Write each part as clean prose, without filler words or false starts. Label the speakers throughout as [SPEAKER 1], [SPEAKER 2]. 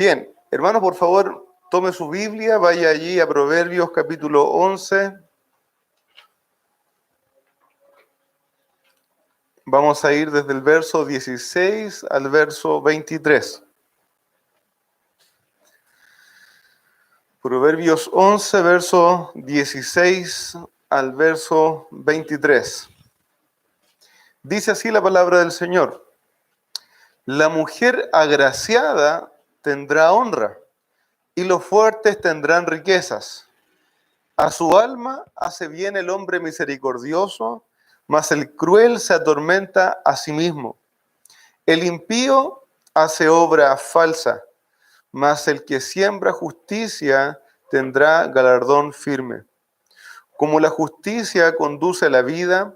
[SPEAKER 1] Bien, hermanos, por favor, tome su Biblia, vaya allí a Proverbios capítulo 11. Vamos a ir desde el verso 16 al verso 23. Proverbios 11, verso 16 al verso 23. Dice así la palabra del Señor: La mujer agraciada tendrá honra, y los fuertes tendrán riquezas. A su alma hace bien el hombre misericordioso, mas el cruel se atormenta a sí mismo. El impío hace obra falsa, mas el que siembra justicia tendrá galardón firme. Como la justicia conduce a la vida,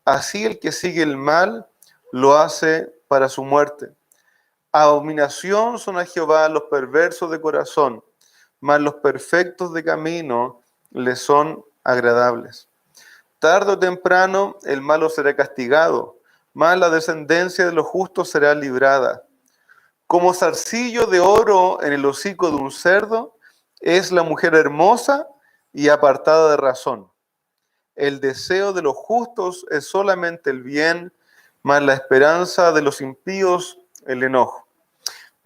[SPEAKER 1] así el que sigue el mal lo hace para su muerte. Abominación son a Jehová los perversos de corazón, mas los perfectos de camino les son agradables. Tarde o temprano el malo será castigado, mas la descendencia de los justos será librada. Como zarcillo de oro en el hocico de un cerdo, es la mujer hermosa y apartada de razón. El deseo de los justos es solamente el bien, mas la esperanza de los impíos el enojo.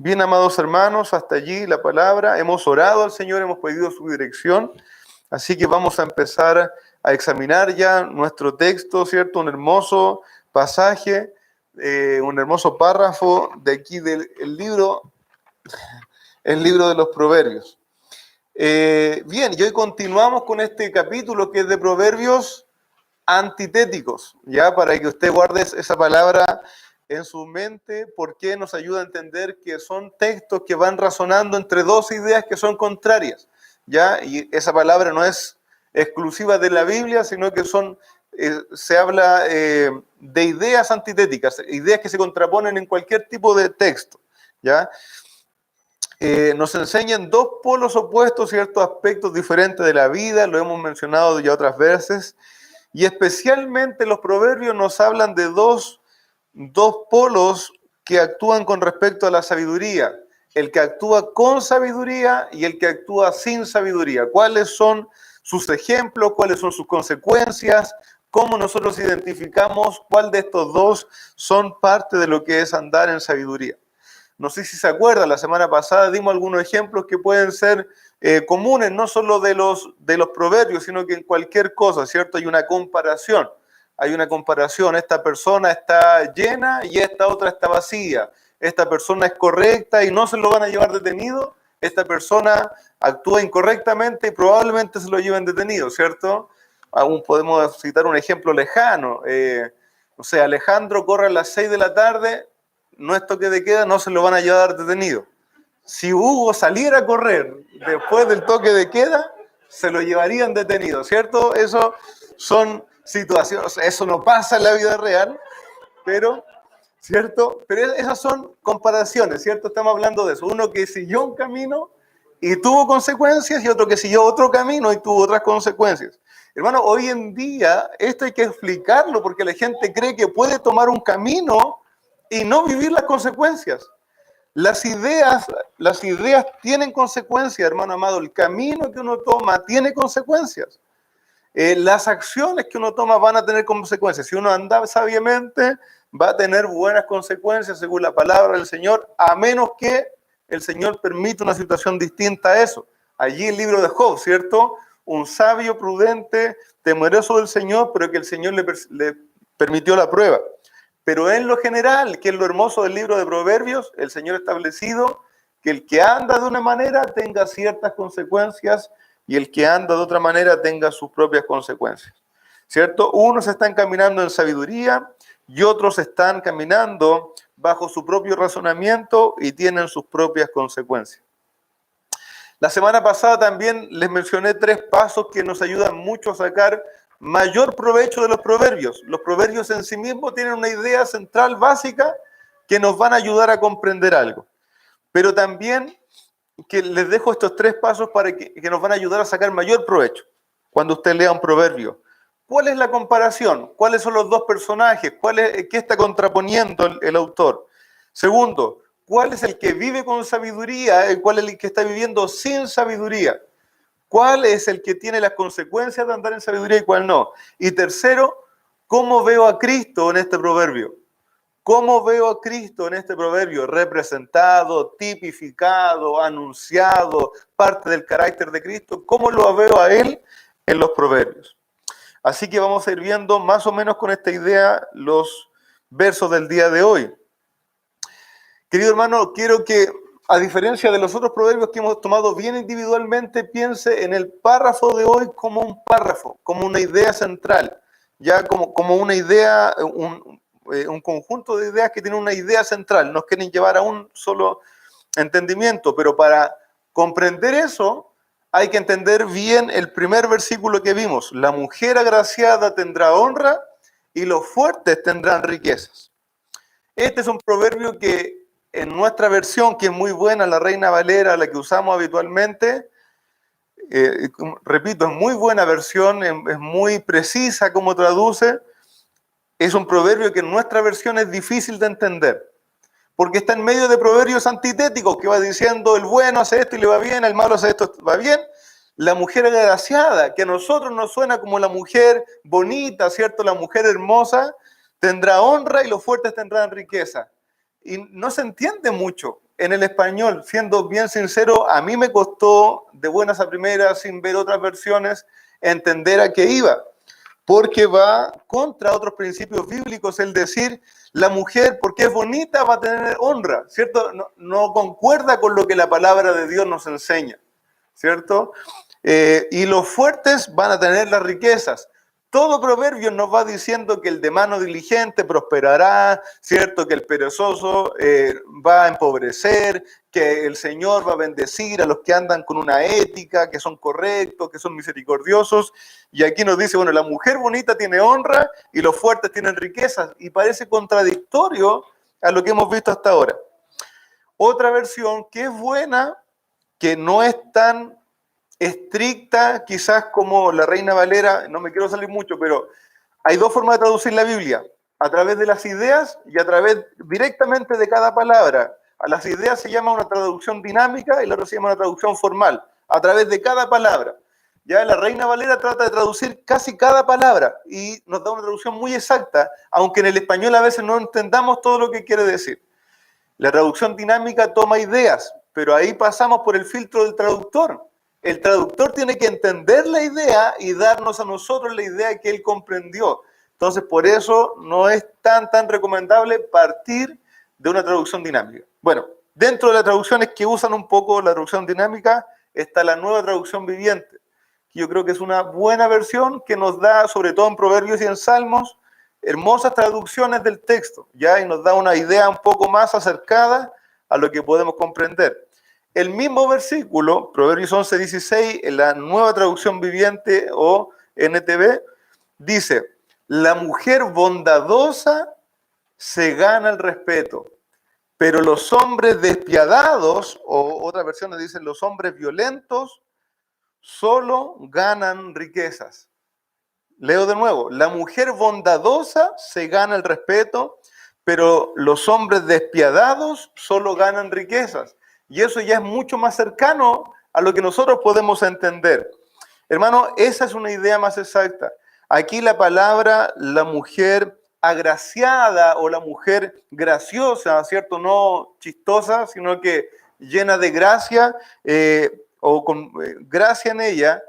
[SPEAKER 1] Bien, amados hermanos, hasta allí la palabra. Hemos orado al Señor, hemos pedido su dirección, así que vamos a empezar a examinar ya nuestro texto, ¿cierto? Un hermoso pasaje, un hermoso párrafo de aquí del libro de los Proverbios. Bien, y hoy continuamos con este capítulo que es de Proverbios antitéticos, ya para que usted guarde esa palabra en su mente, porque nos ayuda a entender que son textos que van razonando entre dos ideas que son contrarias, ya, y esa palabra no es exclusiva de la Biblia, sino que se habla de ideas antitéticas, ideas que se contraponen en cualquier tipo de texto, ya. Nos enseñan dos polos opuestos, ciertos aspectos diferentes de la vida, lo hemos mencionado ya otras veces, y especialmente los proverbios nos hablan de dos polos que actúan con respecto a la sabiduría, el que actúa con sabiduría y el que actúa sin sabiduría. ¿Cuáles son sus ejemplos? ¿Cuáles son sus consecuencias? ¿Cómo nosotros identificamos cuál de estos dos son parte de lo que es andar en sabiduría? No sé si se acuerdan, la semana pasada dimos algunos ejemplos que pueden ser comunes, no solo de los proverbios, sino que en cualquier cosa, ¿cierto? Hay una comparación. Esta persona está llena y esta otra está vacía. Esta persona es correcta y no se lo van a llevar detenido. Esta persona actúa incorrectamente y probablemente se lo lleven detenido, ¿cierto? Aún podemos citar un ejemplo lejano. O sea, Alejandro corre a las 6 de la tarde, no es toque de queda, no se lo van a llevar detenido. Si Hugo saliera a correr después del toque de queda, se lo llevarían detenido, ¿cierto? Eso son situaciones, eso no pasa en la vida real, pero, ¿cierto? Pero esas son comparaciones, ¿cierto? Estamos hablando de eso. Uno que siguió un camino y tuvo consecuencias y otro que siguió otro camino y tuvo otras consecuencias. Hermano, hoy en día esto hay que explicarlo porque la gente cree que puede tomar un camino y no vivir las consecuencias. Las ideas tienen consecuencias, hermano amado. El camino que uno toma tiene consecuencias. Las acciones que uno toma van a tener consecuencias. Si uno anda sabiamente, va a tener buenas consecuencias según la palabra del Señor, a menos que el Señor permita una situación distinta a eso. Allí el libro de Job, ¿cierto? Un sabio, prudente, temeroso del Señor, pero que el Señor le permitió la prueba. Pero en lo general, que es lo hermoso del libro de Proverbios, el Señor ha establecido que el que anda de una manera tenga ciertas consecuencias y el que anda de otra manera tenga sus propias consecuencias, ¿cierto? Unos están caminando en sabiduría y otros están caminando bajo su propio razonamiento y tienen sus propias consecuencias. La semana pasada también les mencioné 3 pasos que nos ayudan mucho a sacar mayor provecho de los proverbios. Los proverbios en sí mismos tienen una idea central básica que nos van a ayudar a comprender algo. Pero también que les dejo estos 3 pasos para que nos van a ayudar a sacar mayor provecho cuando usted lea un proverbio. ¿Cuál es la comparación? ¿Cuáles son los dos personajes? ¿Qué está contraponiendo el autor? Segundo, ¿Cuál es el que vive con sabiduría? ¿Cuál es el que está viviendo sin sabiduría? ¿Cuál es el que tiene las consecuencias de andar en sabiduría y cuál no? Y tercero, ¿cómo veo a Cristo en este proverbio? ¿Cómo veo a Cristo en este proverbio? Representado, tipificado, anunciado, parte del carácter de Cristo. ¿Cómo lo veo a Él en los proverbios? Así que vamos a ir viendo más o menos con esta idea los versos del día de hoy. Querido hermano, quiero que, a diferencia de los otros proverbios que hemos tomado bien individualmente, piense en el párrafo de hoy como un párrafo, como una idea central, ya como una idea, un conjunto de ideas que tiene una idea central, nos quieren llevar a un solo entendimiento, pero para comprender eso hay que entender bien el primer versículo que vimos. La mujer agraciada tendrá honra y los fuertes tendrán riquezas. Este es un proverbio que en nuestra versión, que es muy buena, la Reina Valera, la que usamos habitualmente, repito, es muy buena versión, es muy precisa como traduce. Es un proverbio que en nuestra versión es difícil de entender, porque está en medio de proverbios antitéticos que va diciendo el bueno hace esto y le va bien, el malo hace esto y va bien. La mujer agraciada, que a nosotros nos suena como la mujer bonita, ¿cierto? La mujer hermosa, tendrá honra y los fuertes tendrán riqueza. Y no se entiende mucho en el español, siendo bien sincero, a mí me costó de buenas a primeras, sin ver otras versiones, entender a qué iba. Porque va contra otros principios bíblicos, el decir, la mujer, porque es bonita, va a tener honra, ¿cierto? No concuerda con lo que la palabra de Dios nos enseña, ¿cierto? Y los fuertes van a tener las riquezas. Todo proverbio nos va diciendo que el de mano diligente prosperará, ¿cierto? Que el perezoso va a empobrecer, que el Señor va a bendecir a los que andan con una ética, que son correctos, que son misericordiosos. Y aquí nos dice, bueno, la mujer bonita tiene honra y los fuertes tienen riquezas. Y parece contradictorio a lo que hemos visto hasta ahora. Otra versión que es buena, que no es tan estricta, quizás como la Reina Valera, no me quiero salir mucho, pero hay dos formas de traducir la Biblia, a través de las ideas y a través directamente de cada palabra. A las ideas se llama una traducción dinámica y la otra se llama una traducción formal, a través de cada palabra. Ya la Reina Valera trata de traducir casi cada palabra y nos da una traducción muy exacta, aunque en el español a veces no entendamos todo lo que quiere decir. La traducción dinámica toma ideas, pero ahí pasamos por el filtro del traductor. El traductor tiene que entender la idea y darnos a nosotros la idea que él comprendió. Entonces, por eso no es tan recomendable partir de una traducción dinámica. Bueno, dentro de las traducciones que usan un poco la traducción dinámica está la Nueva Traducción Viviente, que yo creo que es una buena versión que nos da, sobre todo en Proverbios y en Salmos, hermosas traducciones del texto, ¿ya? Y nos da una idea un poco más acercada a lo que podemos comprender. El mismo versículo, Proverbios 11:16, en la Nueva Traducción Viviente o NTV, dice, la mujer bondadosa se gana el respeto, pero los hombres despiadados, o otras versiones dicen los hombres violentos, solo ganan riquezas. Leo de nuevo, la mujer bondadosa se gana el respeto, pero los hombres despiadados solo ganan riquezas. Y eso ya es mucho más cercano a lo que nosotros podemos entender. Hermano, esa es una idea más exacta. Aquí la palabra, la mujer agraciada o la mujer graciosa, ¿cierto? No chistosa, sino que llena de gracia o con gracia en ella,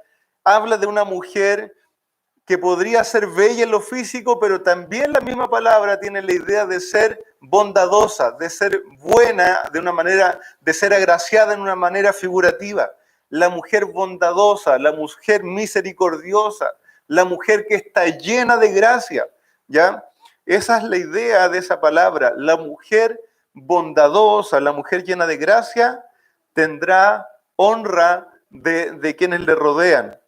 [SPEAKER 1] habla de una mujer que podría ser bella en lo físico, pero también la misma palabra tiene la idea de ser bondadosa, de ser buena de una manera, de ser agraciada en una manera figurativa. La mujer bondadosa, la mujer misericordiosa, la mujer que está llena de gracia, ¿ya? Esa es la idea de esa palabra. La mujer bondadosa, la mujer llena de gracia, tendrá honra de quienes le rodean,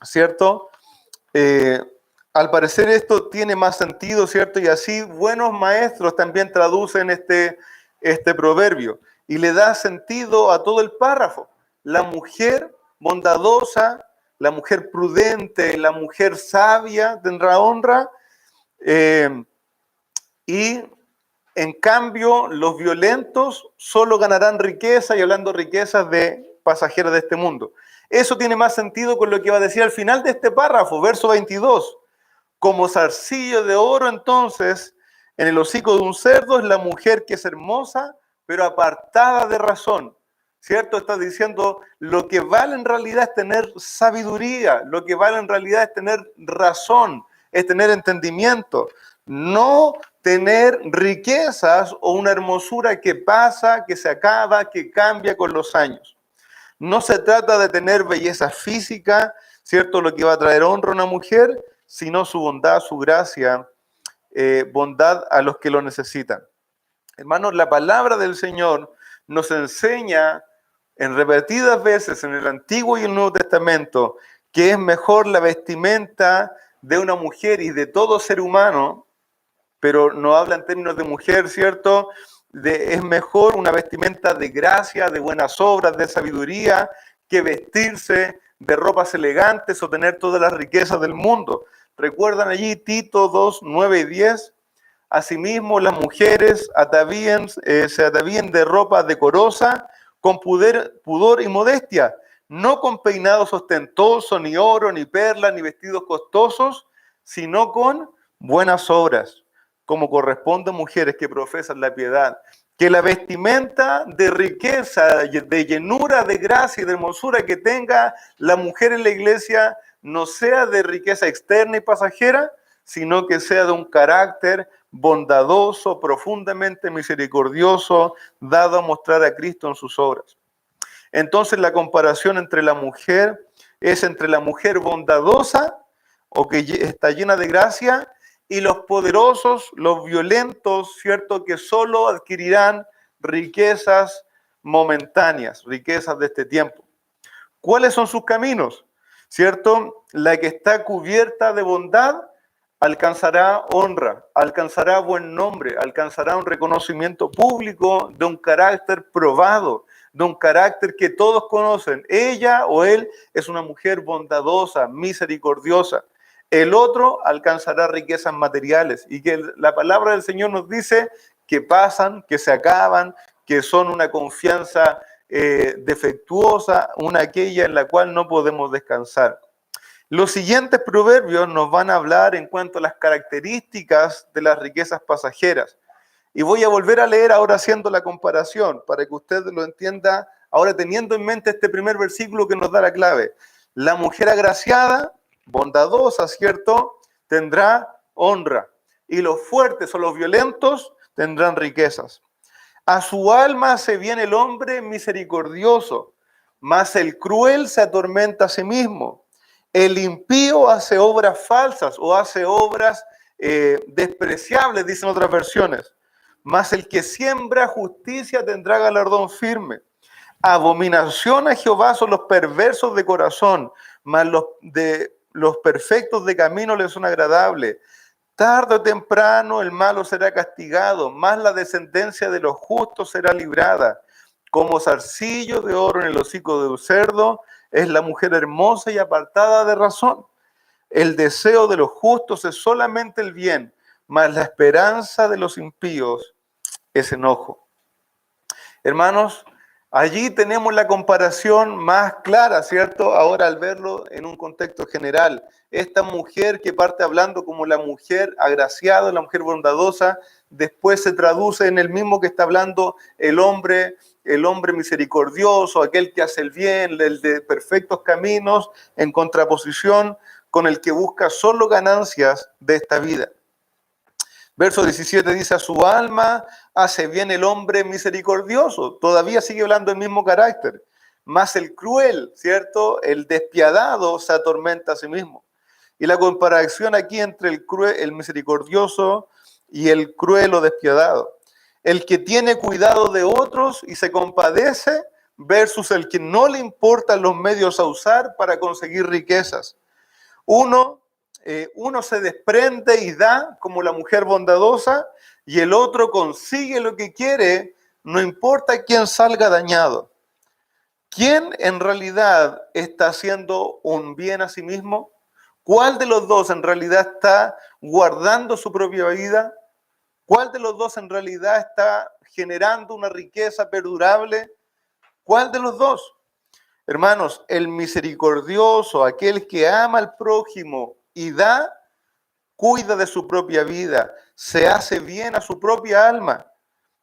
[SPEAKER 1] ¿cierto? Al parecer esto tiene más sentido, ¿cierto? Y así buenos maestros también traducen este proverbio y le da sentido a todo el párrafo. La mujer bondadosa, la mujer prudente, la mujer sabia tendrá honra y En cambio, los violentos solo ganarán riqueza, y hablando de riquezas de pasajeras de este mundo. Eso tiene más sentido con lo que va a decir al final de este párrafo, verso 22. Como zarcillo de oro, entonces, en el hocico de un cerdo es la mujer que es hermosa, pero apartada de razón. ¿Cierto? Está diciendo, lo que vale en realidad es tener sabiduría, lo que vale en realidad es tener razón, es tener entendimiento, no tener riquezas o una hermosura que pasa, que se acaba, que cambia con los años. No se trata de tener belleza física, ¿cierto? Lo que va a traer honra a una mujer, sino su bondad, su gracia, bondad a los que lo necesitan. Hermanos, la palabra del Señor nos enseña en repetidas veces en el Antiguo y el Nuevo Testamento que es mejor la vestimenta de una mujer y de todo ser humano, pero no habla en términos de mujer, ¿cierto? Es mejor una vestimenta de gracia, de buenas obras, de sabiduría, que vestirse de ropas elegantes o tener todas las riquezas del mundo. ¿Recuerdan allí Tito 2, 9 y 10? Asimismo, las mujeres se atavíen de ropa decorosa, con pudor y modestia, no con peinados ostentosos, ni oro, ni perlas, ni vestidos costosos, sino con buenas obras, como corresponde a mujeres que profesan la piedad. Que la vestimenta de riqueza, de llenura, de gracia y de hermosura que tenga la mujer en la iglesia no sea de riqueza externa y pasajera, sino que sea de un carácter bondadoso, profundamente misericordioso, dado a mostrar a Cristo en sus obras. Entonces la comparación entre la mujer es entre la mujer bondadosa o que está llena de gracia y los poderosos, los violentos, ¿cierto? Que solo adquirirán riquezas momentáneas, riquezas de este tiempo. ¿Cuáles son sus caminos? ¿Cierto? La que está cubierta de bondad alcanzará honra, alcanzará buen nombre, alcanzará un reconocimiento público de un carácter probado, de un carácter que todos conocen. Ella o él es una mujer bondadosa, misericordiosa. El otro alcanzará riquezas materiales y que la palabra del Señor nos dice que pasan, que se acaban, que son una confianza defectuosa, una aquella en la cual no podemos descansar. Los siguientes proverbios nos van a hablar en cuanto a las características de las riquezas pasajeras. Y voy a volver a leer ahora haciendo la comparación para que usted lo entienda, ahora teniendo en mente este primer versículo que nos da la clave. La mujer agraciada, bondadosa, ¿cierto? Tendrá honra. Y los fuertes o los violentos tendrán riquezas. A su alma hace bien el hombre misericordioso, mas el cruel se atormenta a sí mismo. El impío hace obras falsas o hace obras despreciables, dicen otras versiones. Mas el que siembra justicia tendrá galardón firme. Abominación a Jehová son los perversos de corazón, mas los perfectos de camino les son agradables. Tarde o temprano el malo será castigado, mas la descendencia de los justos será librada. Como zarcillo de oro en el hocico de un cerdo, es la mujer hermosa y apartada de razón. El deseo de los justos es solamente el bien, mas la esperanza de los impíos es enojo. Hermanos, allí tenemos la comparación más clara, ¿cierto? Ahora al verlo en un contexto general. Esta mujer que parte hablando como la mujer agraciada, la mujer bondadosa, después se traduce en el mismo que está hablando el hombre misericordioso, aquel que hace el bien, el de perfectos caminos, en contraposición con el que busca solo ganancias de esta vida. Verso 17 dice, a su alma hace bien el hombre misericordioso. Todavía sigue hablando el mismo carácter. Mas el cruel, ¿cierto? El despiadado se atormenta a sí mismo. Y la comparación aquí entre el cruel, el misericordioso y el cruel o despiadado. El que tiene cuidado de otros y se compadece versus el que no le importan los medios a usar para conseguir riquezas. Uno se desprende y da como la mujer bondadosa y el otro consigue lo que quiere, no importa quién salga dañado. ¿Quién en realidad está haciendo un bien a sí mismo? ¿Cuál de los dos en realidad está guardando su propia vida? ¿Cuál de los dos en realidad está generando una riqueza perdurable? ¿Cuál de los dos? Hermanos, el misericordioso, aquel que ama al prójimo y da, cuida de su propia vida, se hace bien a su propia alma,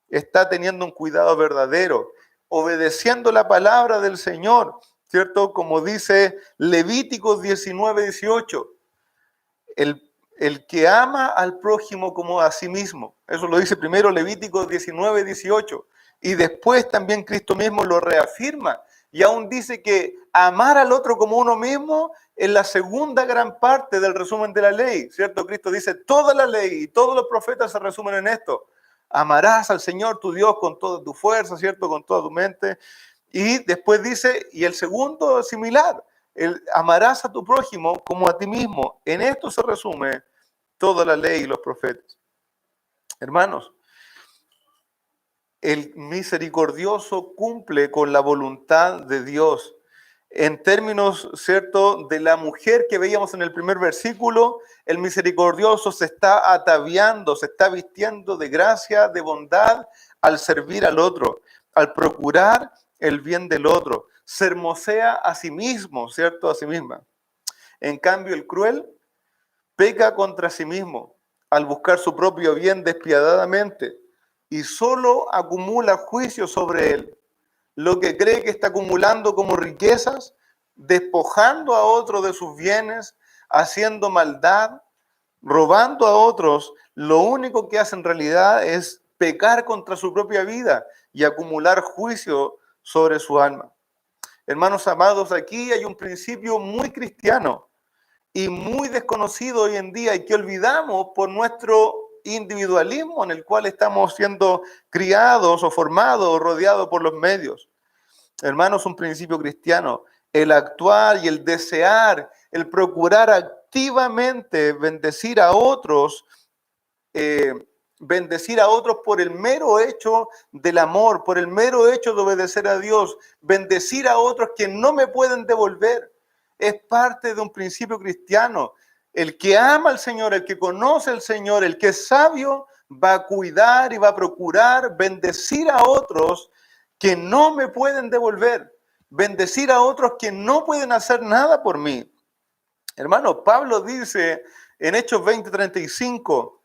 [SPEAKER 1] está teniendo un cuidado verdadero, obedeciendo la palabra del Señor, ¿cierto? Como dice Levíticos 19:18, el que ama al prójimo como a sí mismo. Eso lo dice primero Levíticos 19:18. Y después también Cristo mismo lo reafirma. Y aún dice que amar al otro como uno mismo es la segunda gran parte del resumen de la ley, ¿cierto? Cristo dice, toda la ley y todos los profetas se resumen en esto. Amarás al Señor tu Dios con toda tu fuerza, ¿cierto? Con toda tu mente. Y después dice, y el segundo similar, amarás a tu prójimo como a ti mismo. En esto se resume toda la ley y los profetas. Hermanos, el misericordioso cumple con la voluntad de Dios. En términos, ¿cierto?, de la mujer que veíamos en el primer versículo, el misericordioso se está ataviando, se está vistiendo de gracia, de bondad, al servir al otro, al procurar el bien del otro. Se hermosea a sí mismo, ¿cierto?, a sí misma. En cambio, el cruel peca contra sí mismo al buscar su propio bien despiadadamente y solo acumula juicio sobre él. Lo que cree que está acumulando como riquezas, despojando a otros de sus bienes, haciendo maldad, robando a otros, lo único que hace en realidad es pecar contra su propia vida y acumular juicio sobre su alma. Hermanos amados, aquí hay un principio muy cristiano y muy desconocido hoy en día y que olvidamos por nuestro individualismo en el cual estamos siendo criados o formados o rodeados por los medios. Hermanos, un principio cristiano, el actuar y el desear, el procurar activamente bendecir a otros por el mero hecho del amor, por el mero hecho de obedecer a Dios, bendecir a otros que no me pueden devolver. Es parte de un principio cristiano. El que ama al Señor, el que conoce al Señor, el que es sabio, va a cuidar y va a procurar bendecir a otros que no me pueden devolver, bendecir a otros que no pueden hacer nada por mí. Hermano, Pablo dice en Hechos 20:35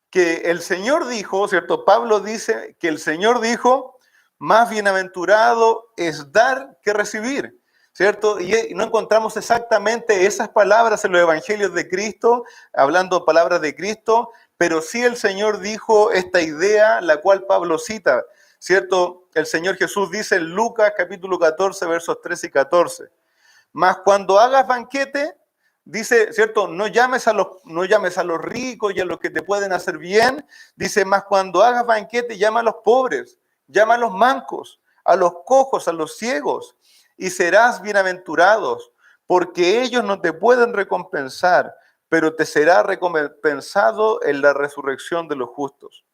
[SPEAKER 1] que el Señor dijo, ¿cierto? Pablo dice que el Señor dijo, más bienaventurado es dar que recibir, ¿cierto? Y no encontramos exactamente esas palabras en los evangelios de Cristo, hablando palabras de Cristo, pero sí el Señor dijo esta idea, la cual Pablo cita, ¿cierto? El Señor Jesús dice en Lucas capítulo 14, versos 13 y 14, mas cuando hagas banquete, dice, ¿cierto? No llames a los ricos y a los que te pueden hacer bien. Dice, más cuando hagas banquete, llama a los pobres, llama a los mancos, a los cojos, a los ciegos, y serás bienaventurados, porque ellos no te pueden recompensar, pero te será recompensado en la resurrección de los justos.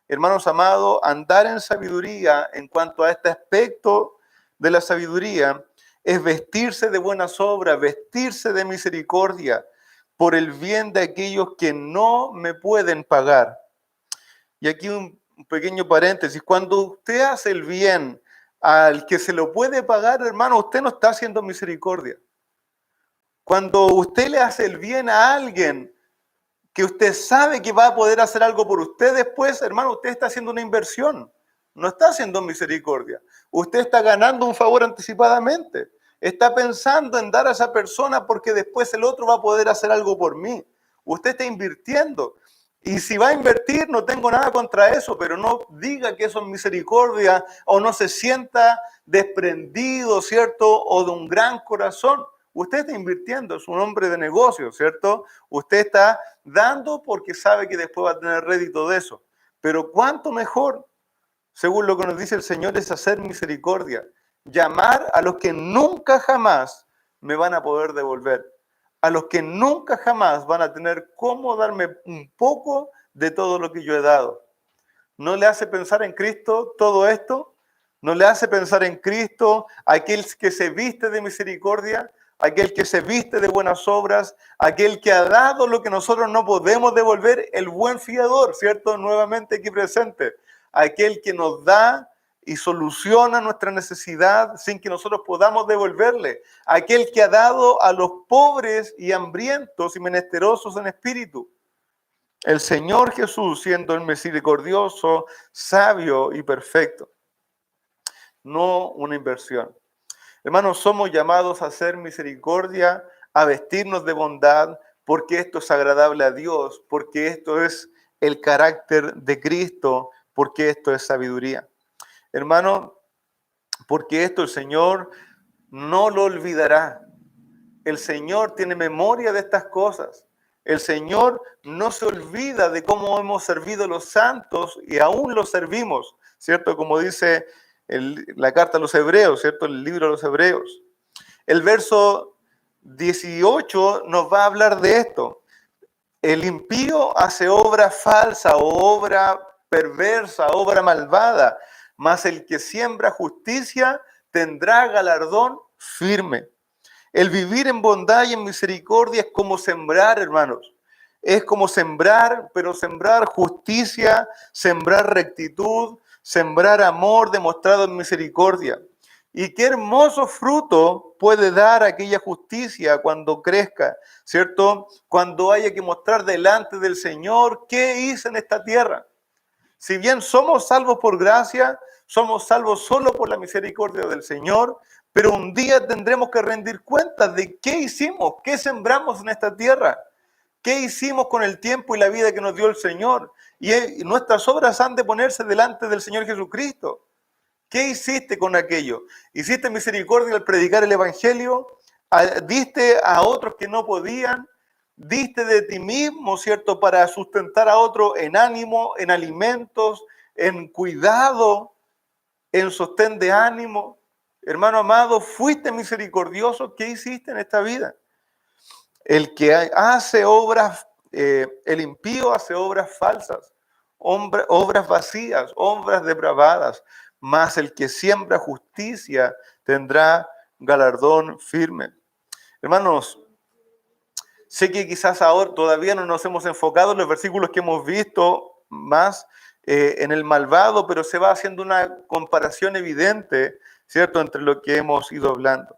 [SPEAKER 1] Hermanos amados, andar en sabiduría en cuanto a este aspecto de la sabiduría es vestirse de buenas obras, vestirse de misericordia por el bien de aquellos que no me pueden pagar. Y aquí un pequeño paréntesis, cuando usted hace el bien al que se lo puede pagar, hermano, usted no está haciendo misericordia. Cuando usted le hace el bien a alguien que usted sabe que va a poder hacer algo por usted después, hermano, usted está haciendo una inversión, no está haciendo misericordia. Usted está ganando un favor anticipadamente. Está pensando en dar a esa persona porque después el otro va a poder hacer algo por mí. Usted está invirtiendo. Y si va a invertir, no tengo nada contra eso, pero no diga que eso es misericordia o no se sienta desprendido, ¿cierto? O de un gran corazón. Usted está invirtiendo, es un hombre de negocio, ¿cierto? Usted está dando porque sabe que después va a tener rédito de eso. Pero cuánto mejor, según lo que nos dice el Señor, es hacer misericordia. Llamar a los que nunca jamás me van a poder devolver. A los que nunca jamás van a tener cómo darme un poco de todo lo que yo he dado. ¿No le hace pensar en Cristo todo esto? ¿No le hace pensar en Cristo aquel que se viste de misericordia? aquel que se viste de buenas obras, aquel que ha dado lo que nosotros no podemos devolver, el buen fiador, ¿cierto? Nuevamente aquí presente, aquel que nos da y soluciona nuestra necesidad sin que nosotros podamos devolverle, aquel que ha dado a los pobres y hambrientos y menesterosos en espíritu. El Señor Jesús, siendo el misericordioso, sabio y perfecto, no una inversión. Hermanos, somos llamados a hacer misericordia, a vestirnos de bondad, porque esto es agradable a Dios, porque esto es el carácter de Cristo, porque esto es sabiduría. Hermano, porque esto el Señor no lo olvidará. El Señor tiene memoria de estas cosas. El Señor no se olvida de cómo hemos servido a los santos y aún los servimos, ¿cierto? Como dice la carta a los Hebreos, ¿cierto? El libro de los Hebreos. El verso 18 nos va a hablar de esto. El impío hace obra falsa, obra perversa, obra malvada, mas el que siembra justicia tendrá galardón firme. El vivir en bondad y en misericordia es como sembrar, hermanos. Es como sembrar, pero sembrar justicia, sembrar rectitud, sembrar amor demostrado en misericordia. Y qué hermoso fruto puede dar aquella justicia cuando crezca, ¿cierto? Cuando haya que mostrar delante del Señor qué hice en esta tierra. Si bien somos salvos por gracia, somos salvos solo por la misericordia del Señor, pero un día tendremos que rendir cuentas de qué hicimos, qué sembramos en esta tierra, qué hicimos con el tiempo y la vida que nos dio el Señor. Y nuestras obras han de ponerse delante del Señor Jesucristo. ¿Qué hiciste con aquello? ¿Hiciste misericordia al predicar el Evangelio? ¿Diste a otros que no podían? ¿Diste de ti mismo, cierto, para sustentar a otro en ánimo, en alimentos, en cuidado, en sostén de ánimo? Hermano amado, ¿fuiste misericordioso? ¿Qué hiciste en esta vida? El que hace obras, el impío hace obras falsas, obras vacías, obras depravadas, mas el que siembra justicia tendrá galardón firme. Hermanos, sé que quizás ahora todavía no nos hemos enfocado en los versículos que hemos visto más en el malvado, pero se va haciendo una comparación evidente, ¿cierto?, entre lo que hemos ido hablando.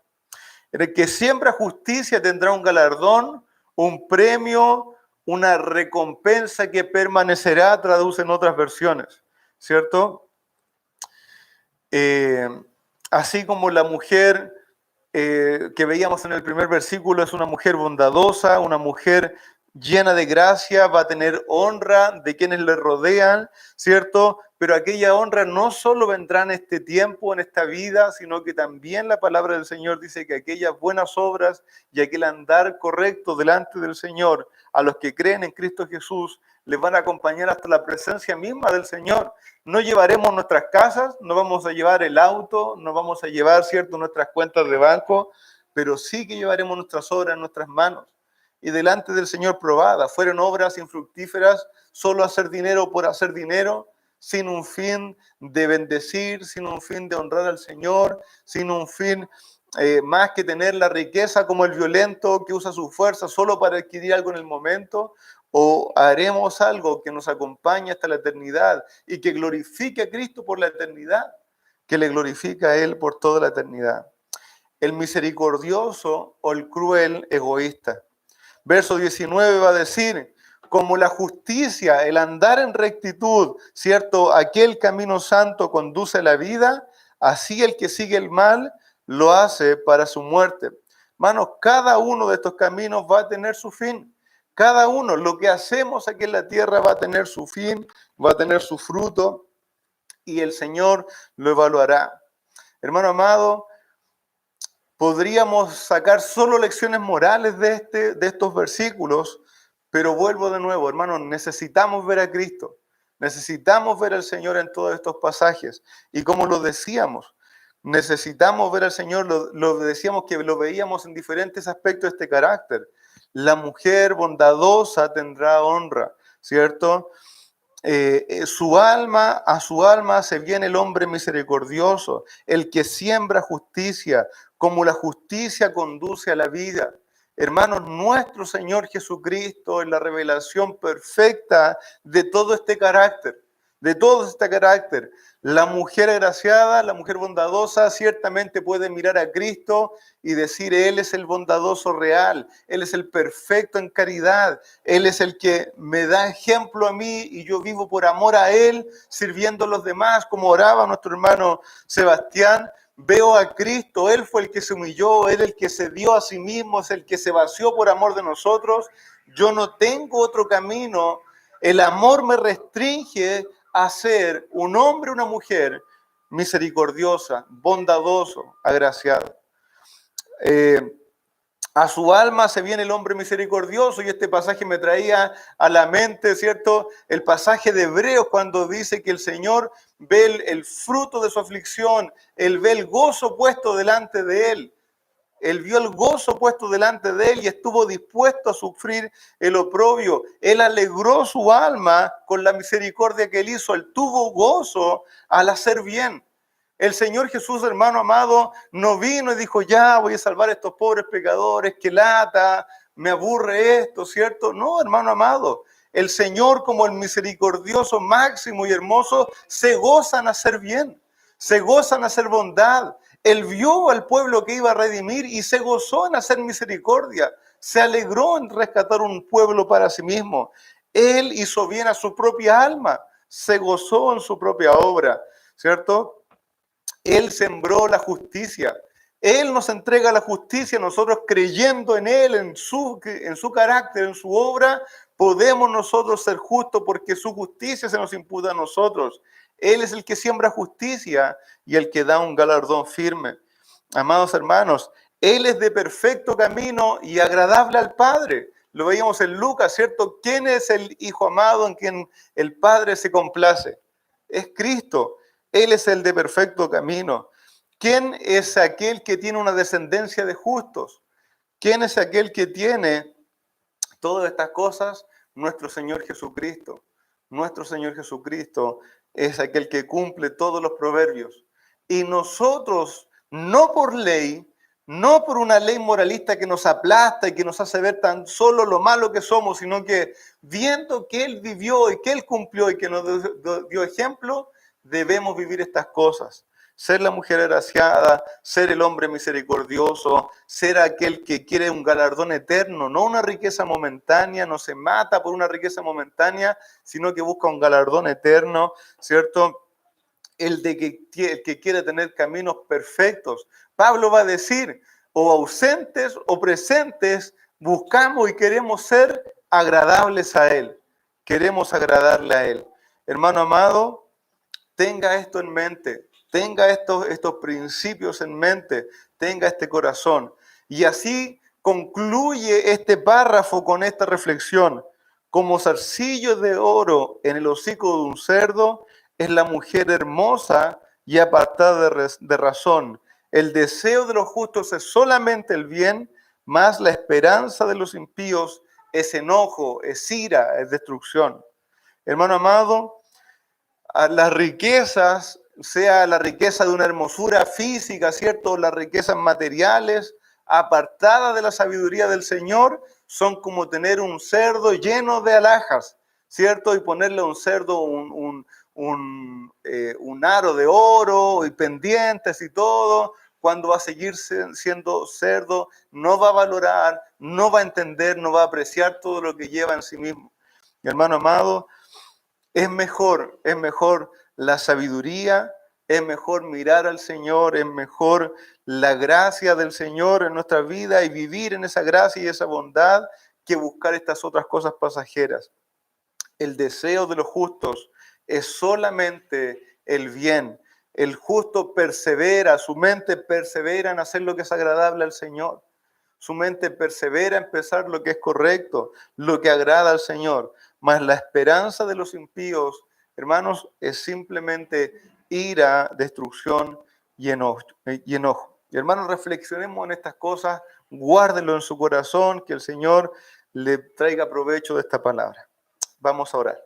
[SPEAKER 1] El que siembra justicia tendrá un galardón, un premio, una recompensa que permanecerá, traducen otras versiones, ¿cierto? Así como la mujer que veíamos en el primer versículo es una mujer bondadosa, una mujer llena de gracia, va a tener honra de quienes le rodean, ¿cierto? Pero aquella honra no solo vendrá en este tiempo, en esta vida, sino que también la palabra del Señor dice que aquellas buenas obras y aquel andar correcto delante del Señor, a los que creen en Cristo Jesús, les van a acompañar hasta la presencia misma del Señor. No llevaremos nuestras casas, no vamos a llevar el auto, no vamos a llevar, ¿cierto?, nuestras cuentas de banco, pero sí que llevaremos nuestras obras en nuestras manos y delante del Señor probadas. Fueron obras infructíferas, solo hacer dinero por hacer dinero, sin un fin de bendecir, sin un fin de honrar al Señor, sin un fin más que tener la riqueza como el violento que usa su fuerza solo para adquirir algo en el momento. O haremos algo que nos acompañe hasta la eternidad y que glorifique a Cristo por la eternidad, que le glorifica a Él por toda la eternidad. El misericordioso o el cruel egoísta. Verso 19 va a decir, como la justicia, el andar en rectitud, ¿cierto? Aquel camino santo conduce a la vida, así el que sigue el mal lo hace para su muerte. Hermanos, cada uno de estos caminos va a tener su fin. Cada uno, lo que hacemos aquí en la tierra va a tener su fin, va a tener su fruto y el Señor lo evaluará. Hermano amado, podríamos sacar solo lecciones morales de estos versículos, pero vuelvo de nuevo, hermanos, necesitamos ver a Cristo, necesitamos ver al Señor en todos estos pasajes. Y como lo decíamos, necesitamos ver al Señor, lo decíamos que lo veíamos en diferentes aspectos de este carácter. La mujer bondadosa tendrá honra, ¿cierto? a su alma se viene el hombre misericordioso, el que siembra justicia, como la justicia conduce a la vida. Hermanos, nuestro Señor Jesucristo es la revelación perfecta de todo este carácter, de todo este carácter. La mujer agraciada, la mujer bondadosa, ciertamente puede mirar a Cristo y decir, Él es el bondadoso real, Él es el perfecto en caridad, Él es el que me da ejemplo a mí y yo vivo por amor a Él, sirviendo a los demás, como oraba nuestro hermano Sebastián. Veo a Cristo, Él fue el que se humilló, Él el que se dio a sí mismo, es el que se vació por amor de nosotros. Yo no tengo otro camino, el amor me restringe a ser un hombre, una mujer misericordiosa, bondadoso, agraciado. A su alma se viene el hombre misericordioso, y este pasaje me traía a la mente, ¿cierto? El pasaje de Hebreos cuando dice que el Señor ve el fruto de su aflicción, Él ve el gozo puesto delante de Él. Él vio el gozo puesto delante de Él y estuvo dispuesto a sufrir el oprobio. Él alegró su alma con la misericordia que Él hizo. Él tuvo gozo al hacer bien. El Señor Jesús, hermano amado, no vino y dijo, ya voy a salvar a estos pobres pecadores, qué lata, me aburre esto, ¿cierto? No, hermano amado. El Señor, como el misericordioso máximo y hermoso, se goza en hacer bien, se goza en hacer bondad. Él vio al pueblo que iba a redimir y se gozó en hacer misericordia. Se alegró en rescatar un pueblo para sí mismo. Él hizo bien a su propia alma, se gozó en su propia obra, ¿cierto? Él sembró la justicia. Él nos entrega la justicia, nosotros creyendo en Él, en su carácter, en su obra, podemos nosotros ser justos porque su justicia se nos imputa a nosotros. Él es el que siembra justicia y el que da un galardón firme. Amados hermanos, Él es de perfecto camino y agradable al Padre. Lo veíamos en Lucas, ¿cierto? ¿Quién es el Hijo amado en quien el Padre se complace? Es Cristo. Él es el de perfecto camino. ¿Quién es aquel que tiene una descendencia de justos? ¿Quién es aquel que tiene todas estas cosas? Nuestro Señor Jesucristo. Nuestro Señor Jesucristo es aquel que cumple todos los proverbios. Y nosotros, no por ley, no por una ley moralista que nos aplasta y que nos hace ver tan solo lo malo que somos, sino que viendo que Él vivió y que Él cumplió y que nos dio ejemplo, debemos vivir estas cosas. Ser la mujer agraciada, ser el hombre misericordioso, ser aquel que quiere un galardón eterno, no una riqueza momentánea, no se mata por una riqueza momentánea, sino que busca un galardón eterno, ¿cierto? El que quiere tener caminos perfectos. Pablo va a decir, o ausentes o presentes, buscamos y queremos ser agradables a Él. Queremos agradarle a Él. Hermano amado, tenga esto en mente, tenga estos principios en mente, tenga este corazón. Y así concluye este párrafo con esta reflexión. Como zarcillo de oro en el hocico de un cerdo, es la mujer hermosa y apartada de razón. El deseo de los justos es solamente el bien, mas la esperanza de los impíos es enojo, es ira, es destrucción. Hermano amado, a las riquezas, sea la riqueza de una hermosura física, ¿cierto? Las riquezas materiales, apartadas de la sabiduría del Señor, son como tener un cerdo lleno de alhajas, ¿cierto? Y ponerle a un cerdo un aro de oro y pendientes y todo. Cuando va a seguir siendo cerdo, no va a valorar, no va a entender, no va a apreciar todo lo que lleva en sí mismo. Mi hermano amado, es mejor la sabiduría, es mejor mirar al Señor, es mejor la gracia del Señor en nuestra vida y vivir en esa gracia y esa bondad que buscar estas otras cosas pasajeras. El deseo de los justos es solamente el bien. El justo persevera, su mente persevera en hacer lo que es agradable al Señor. Su mente persevera en pensar lo que es correcto, lo que agrada al Señor. Mas la esperanza de los impíos, hermanos, es simplemente ira, destrucción y enojo. Y hermanos, reflexionemos en estas cosas, guárdenlo en su corazón, que el Señor le traiga provecho de esta palabra. Vamos a orar.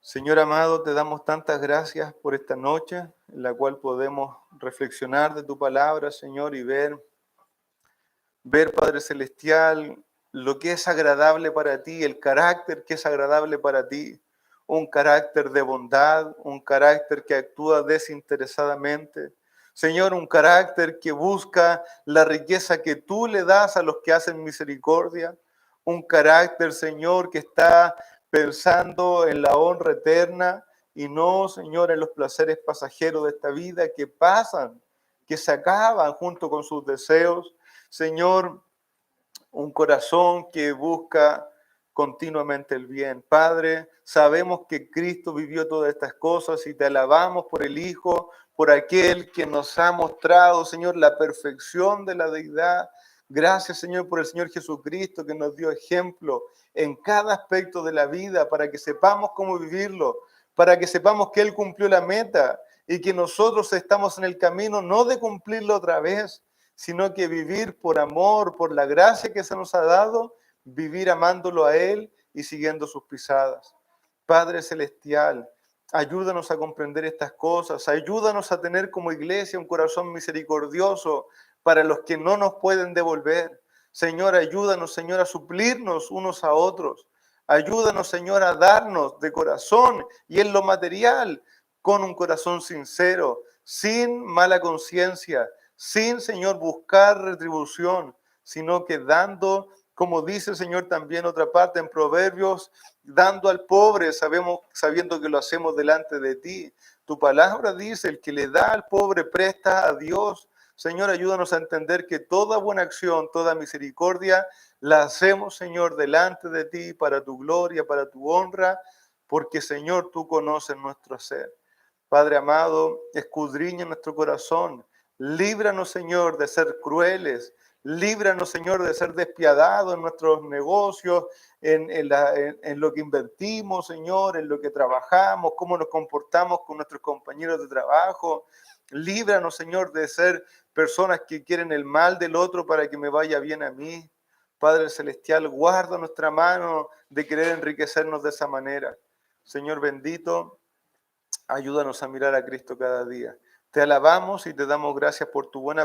[SPEAKER 1] Señor amado, te damos tantas gracias por esta noche en la cual podemos reflexionar de tu palabra, Señor, y ver, Padre Celestial, lo que es agradable para ti, el carácter que es agradable para ti, un carácter de bondad, un carácter que actúa desinteresadamente. Señor, un carácter que busca la riqueza que tú le das a los que hacen misericordia, un carácter, Señor, que está pensando en la honra eterna y no, Señor, en los placeres pasajeros de esta vida que pasan, que se acaban junto con sus deseos. Señor, un corazón que busca continuamente el bien. Padre, sabemos que Cristo vivió todas estas cosas y te alabamos por el Hijo, por aquel que nos ha mostrado, Señor, la perfección de la deidad. Gracias, Señor, por el Señor Jesucristo que nos dio ejemplo en cada aspecto de la vida para que sepamos cómo vivirlo, para que sepamos que Él cumplió la meta y que nosotros estamos en el camino no de cumplirlo otra vez, sino que vivir por amor, por la gracia que se nos ha dado, vivir amándolo a Él y siguiendo sus pisadas. Padre Celestial, ayúdanos a comprender estas cosas, ayúdanos a tener como iglesia un corazón misericordioso para los que no nos pueden devolver. Señor, ayúdanos, Señor, a suplirnos unos a otros. Ayúdanos, Señor, a darnos de corazón y en lo material, con un corazón sincero, sin mala conciencia, sin, Señor, buscar retribución, sino que dando, como dice el Señor también otra parte en Proverbios, dando al pobre, sabiendo que lo hacemos delante de ti. Tu palabra dice, el que le da al pobre presta a Dios. Señor, ayúdanos a entender que toda buena acción, toda misericordia, la hacemos, Señor, delante de ti, para tu gloria, para tu honra, porque, Señor, tú conoces nuestro ser. Padre amado, escudriña nuestro corazón. Líbranos, Señor, de ser crueles. Líbranos, Señor, de ser despiadados en nuestros negocios, en lo que invertimos, Señor, en lo que trabajamos, cómo nos comportamos con nuestros compañeros de trabajo. Líbranos, Señor, de ser personas que quieren el mal del otro para que me vaya bien a mí. Padre Celestial, guarda nuestra mano de querer enriquecernos de esa manera. Señor bendito, ayúdanos a mirar a Cristo cada día. Te alabamos y te damos gracias por tu buena